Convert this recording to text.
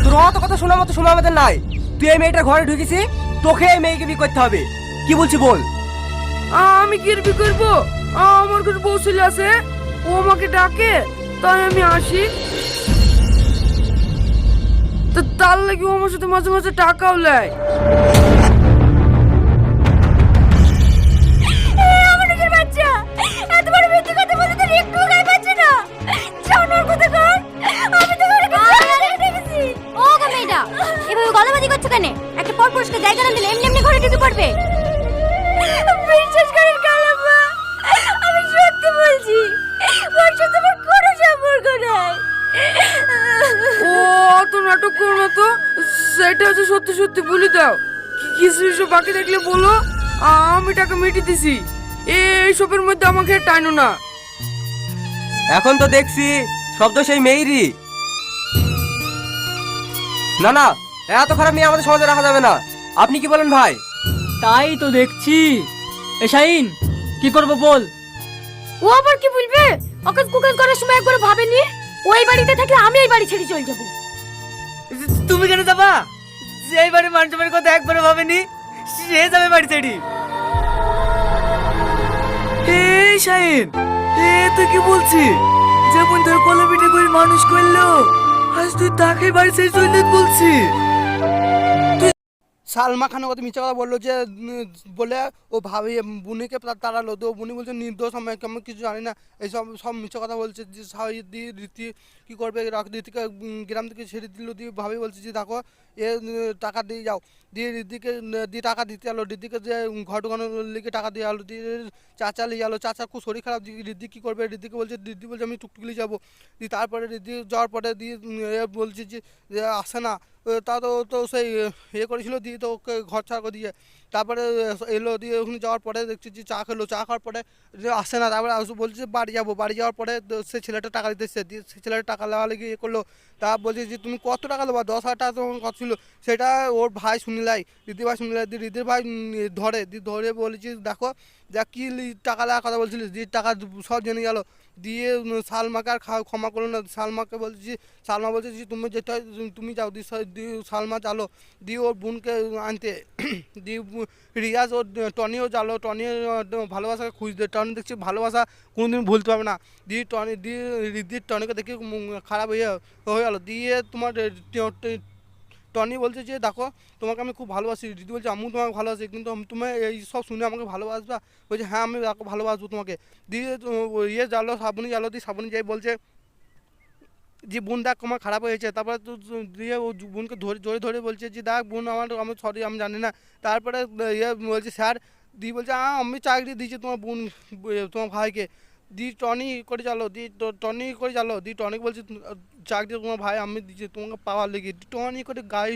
তোর অত কথা শোনার মতো সময় আমাদের নাই। তুই এই মেয়েটার ঘরে ঢুকেছি, তোকে এই মেয়েকে বিয়ে করতে হবে। কি বলছি বল। আমি কি বিয়ে করবো? আমার কাছে বউ ছেলে আছে, ও আমাকে ডাকে তাই আমি আসি। তো তার লাগি ও আমার সাথে মাঝে মাঝে টাকাও নেয়। একটা পরপুরুষকে জায়গা না দিলে এমনি এমনি ঘরে ঢুকে পড়বে। বিশ্বাস করেন কালাম্মা, আমি সত্যি বলছি, ওর সাথে আমার কোনো সম্পর্ক নাই। ও অত নাটক করো না তো, সেটা হচ্ছে সত্যি সত্যি বলে দাও। কিছু কিছু বাকি থাকলে বলো, আমি টাকা মিটিয়ে দিছি। এইসবের মধ্যে আমাকে টাইনো না। এখন তো দেখছি শব্দ সেই মেয়েরই। না না, এত খারাপ মেয়ে আমাদের সমাজে রাখা যাবে না। আপনি কি বলেন ভাই? তাই তো দেখছি। এ শাহিন, কি করবো বল? ও আবার কি বলবে? অকাজ কুকাজ করার সময় একবার ভাবেনি ওই বাড়িতে থাকলে আমি এই বাড়ি ছেড়ে চলে যাব। তুমি কেন যাবা? যে বাড়ি মানুষের কথা একবারে ভাবেনি, সে যাবে বাড়ি ছেড়ে। এই শাহিন, তুই কি বলছিস? যেমন তোর কোলে পিঠে করে মানুষ করলো, আজ তুই তাকে বাড়ি ছেড়ে চলে যেতে বলছিস? সালমা খানের কথা মিথ্যা কথা বললো যে বলে ও ভাবি বুনিকে তাড়ালো, তো বুনি বলছে নির্দোষ, আমি কেমন কিছু জানি না, এইসব সব মিথ্যা কথা বলছে। যে দি রীতি কী করবে, রীতিকে গ্রাম থেকে ছেড়ে দিল, দিয়ে ভাবি বলছে যে দেখো এ টাকা দিয়ে যাও, দিয়ে রীতিকে দিয়ে টাকা দিতে এলো, রীতিকে যে ঘর ঢোকানোর লিগে টাকা দিয়ে আলো, দিয়ে চাচা নিয়ে গেলো, চাচা খুব শরীর খারাপ, দিয়ে রীতি কী করবে, রীতিকে বলছে, রীতি বলছে আমি টুকটুকলি যাবো, দিয়ে তারপরে রীতি যাওয়ার পরে দিয়ে বলছে যে আসে না, তা তো তো সেই করেছিল, দিয়ে তো ওকে ঘর ছাড়া করে দিয়ে তারপরে এলো, দিয়ে ওখানে যাওয়ার পরে দেখছি যে চা খেলো, চা খাওয়ার পরে আসে না, তারপরে বলছে বাড়ি যাবো, বাড়ি যাওয়ার পরে সে ছেলেটা টাকা দিতেছে, দিয়ে সে ছেলেটা টাকা নেওয়া লেগে করলো। তা বলছে যে তুমি কত টাকা দেবো, 10,000 টাকা তোমার কত ছিল, সেটা ওর ভাই শুনিলাই, রীতি ভাই শুনিলাই, দিয়ে রীতির ভাই ধরে বলেছি দেখো যা কি টাকা দেওয়ার কথা বলছিলিস, দিয়ে টাকা সব জেনে গেল, দিয়ে সালমাকে আর ক্ষমা করলো না। সালমাকে বলছি, সালমা বলছে যে তুমি যেটা তুমি যাও, দিয়ে সালমা চালো, দিয়ে ওর বোনকে আনতে, দিয়ে রিয়াজ ওর টনিও চালো, টনি ভালোবাসাকে খুঁজতে, টনি দেখছি ভালোবাসা কোনোদিন ভুলতে পারবে না, দিয়ে রিদির টনিকে দেখে খারাপ হয়ে গেলো, দিয়ে তোমার টনি বলছে যে দেখো তোমাকে আমি খুব ভালোবাসি, রিদি বলছে আমিও তোমাকে ভালোবাসি, কিন্তু তুমি এই সব শুনে আমাকে ভালোবাসবা? বলছে হ্যাঁ আমি ভালোবাসবো তোমাকে। দিয়ে জানলো শ্রাবণী জানলো, দিয়ে শ্রাবণী যাই বলছে যে বোন দেখ আমার খারাপ হয়েছে, তারপরে তো দিয়ে ও বোনকে ধরে বলছে যে দেখ বোন আমি সরি আমি জানি না, তারপরে বলছে স্যার, দিয়ে বলছে আমি চাকরি দিয়েছি তোমার বোন তোমার ভাইকে, দি টনি করে চালো, টনি করে চালো, দি টনিক বলছে চাকরি তোমার ভাই আমি দিচ্ছি তোমাকে পাওয়ার লেগে, টনি করে গাড়ি